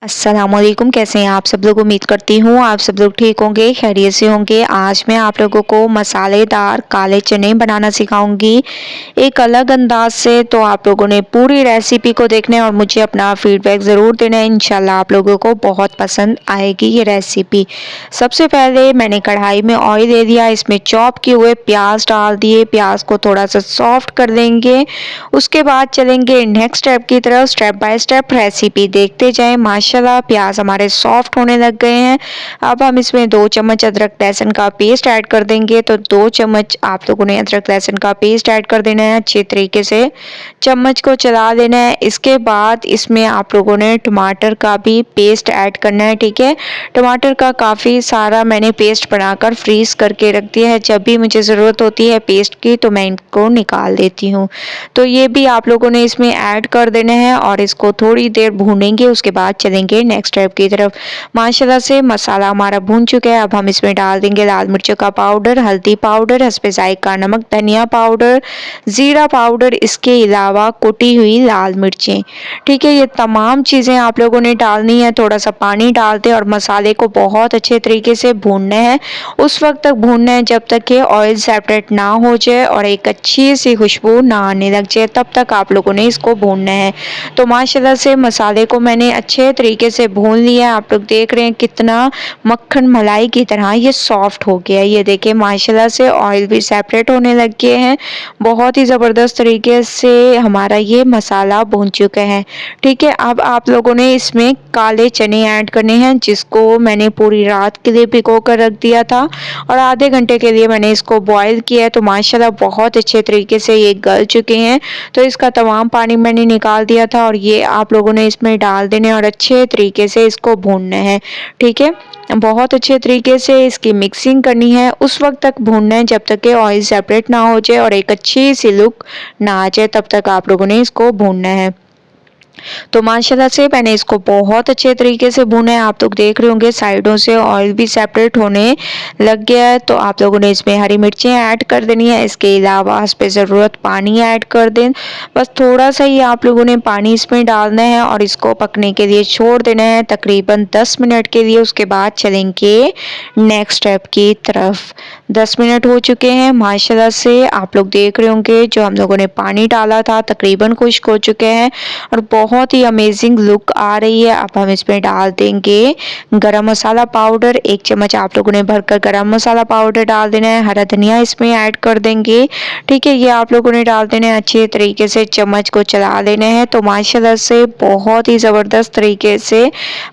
अस्सलामुअलैकुम। कैसे हैं आप सब लोग। उम्मीद करती हूँ आप सब लोग ठीक होंगे, खैरियत से होंगे। आज मैं आप लोगों को मसालेदार काले चने बनाना सिखाऊंगी एक अलग अंदाज से। तो आप लोगों ने पूरी रेसिपी को देखना है और मुझे अपना फीडबैक ज़रूर देना है। इंशाल्लाह आप लोगों को बहुत पसंद आएगी ये रेसिपी। सबसे पहले मैंने कढ़ाई में ऑयल ले लिया, इसमें चॉप किए हुए प्याज डाल दिए। प्याज को थोड़ा सा सॉफ्ट कर देंगे। उसके बाद चलेंगे नेक्स्ट स्टेप की तरफ। स्टेप बाय स्टेप रेसिपी देखते जाएं। माशाल्लाह प्याज हमारे सॉफ्ट होने लग गए हैं। अब हम इसमें 2 चम्मच अदरक लहसुन का पेस्ट ऐड कर देंगे। तो 2 चम्मच आप लोगों ने अदरक लहसुन का पेस्ट ऐड कर देना है। अच्छे तरीके से चम्मच को चला देना है। इसके बाद इसमें आप लोगों ने टमाटर का भी पेस्ट ऐड करना है। ठीक है, टमाटर का काफ़ी सारा मैंने पेस्ट बनाकर फ्रीज करके रख दिया है। जब भी मुझे ज़रूरत होती है पेस्ट की तो मैं इनको निकाल देती हूँ। तो ये भी आप लोगों ने इसमें ऐड कर देना है और इसको थोड़ी देर भूनेंगे। उसके बाद चलेंगे नेक्स्ट स्टेप की तरफ। माशाल्लाह से मसाला हमारा भून चुका है। अब हम इसमें डाल देंगे लाल मिर्चों का पाउडर, हल्दी पाउडर, हस्बे जायका नमक, धनिया पाउडर, जीरा पाउडर, इसके अलावा कुटी हुई लाल मिर्चें। ठीक है, ये तमाम चीज़ें आप लोगों ने डालनी है। थोड़ा सा पानी डालते और मसाले को बहुत अच्छे तरीके से भूनना है। उस वक्त तक भूनना है जब तक कि ऑयल सेपरेट ना हो जाए और एक अच्छी सी खुशबू ना आने लग जाए, तब तक आप लोगों ने इसको भूनना है। तो माशाल्लाह से मसाले को मैंने अच्छे तरीके से भून लिया। आप लोग देख रहे हैं कितना मक्खन मलाई की तरह ये सॉफ्ट हो गया है। ये देखिए माशाल्लाह से ऑयल भी सेपरेट होने लग गए हैं। बहुत ही ज़बरदस्त तरीके से हमारा ये मसाला भून चुका है। ठीक है, अब आप लोगों ने इसमें काले चने ऐड करने हैं, जिसको मैंने पूरी रात के लिए भिगो कर रख दिया था और आधे घंटे के लिए मैंने इसको बॉईल किया है। तो माशाल्लाह बहुत अच्छे तरीके से ये गल चुके हैं। तो इसका तमाम पानी मैंने निकाल दिया था और ये आप लोगों ने इसमें डाल देने और अच्छे तरीके से इसको भूनना है। ठीक है, बहुत अच्छे तरीके से इसकी मिक्सिंग करनी है। उस वक्त तक भूनना है जब तक कि ऑयल सेपरेट ना हो जाए और एक अच्छी सी लुक ना आ जाए, तब तक आप लोगों ने इसको भूनना है। तो माशाल्लाह से मैंने इसको बहुत अच्छे तरीके से भुना है। आप लोग देख रहे होंगे साइडों से ऑयल भी सेपरेट होने लग गया है। तो आप लोगों ने इसमें हरी मिर्चें ऐड कर देनी है। इसके अलावा इस पे ज़रूरत पानी ऐड कर दें। बस थोड़ा सा ही आप लोगों ने पानी इसमें डालना है और इसको पकने के लिए छोड़ देना है तकरीबन 10 मिनट के लिए। उसके बाद चलेंगे नेक्स्ट स्टेप की तरफ। 10 मिनट हो चुके हैं। माशाल्लाह से आप लोग देख रहे होंगे जो हम लोगों ने पानी डाला था तकरीबन खुश्क हो चुके हैं और बहुत ही अमेजिंग लुक आ रही है। अब हम इसमें डाल देंगे गरम मसाला पाउडर। 1 चम्मच आप लोगों ने भरकर गरम मसाला पाउडर डाल देना है। हरा धनिया इसमें ऐड कर देंगे। ठीक है, ये आप लोगों ने डाल देना है। अच्छे तरीके से चम्मच को चला लेना है। तो माशाल्लाह से बहुत ही ज़बरदस्त तरीके से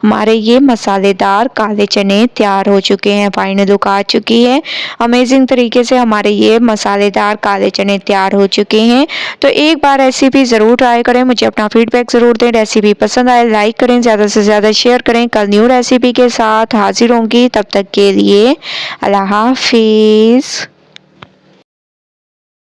हमारे ये मसालेदार काले चने तैयार हो चुके हैं। फाइनल लुक आ चुकी है। अमेजिंग तरीके से हमारे ये मसालेदार काले चने तैयार हो चुके हैं। तो एक बार रेसिपी ज़रूर ट्राई करें। मुझे अपना फीडबैक ज़रूर दें। रेसिपी पसंद आए लाइक करें, ज़्यादा से ज़्यादा शेयर करें। कल न्यू रेसिपी के साथ हाजिर होंगी, तब तक के लिए अल्लाह हाफिज़।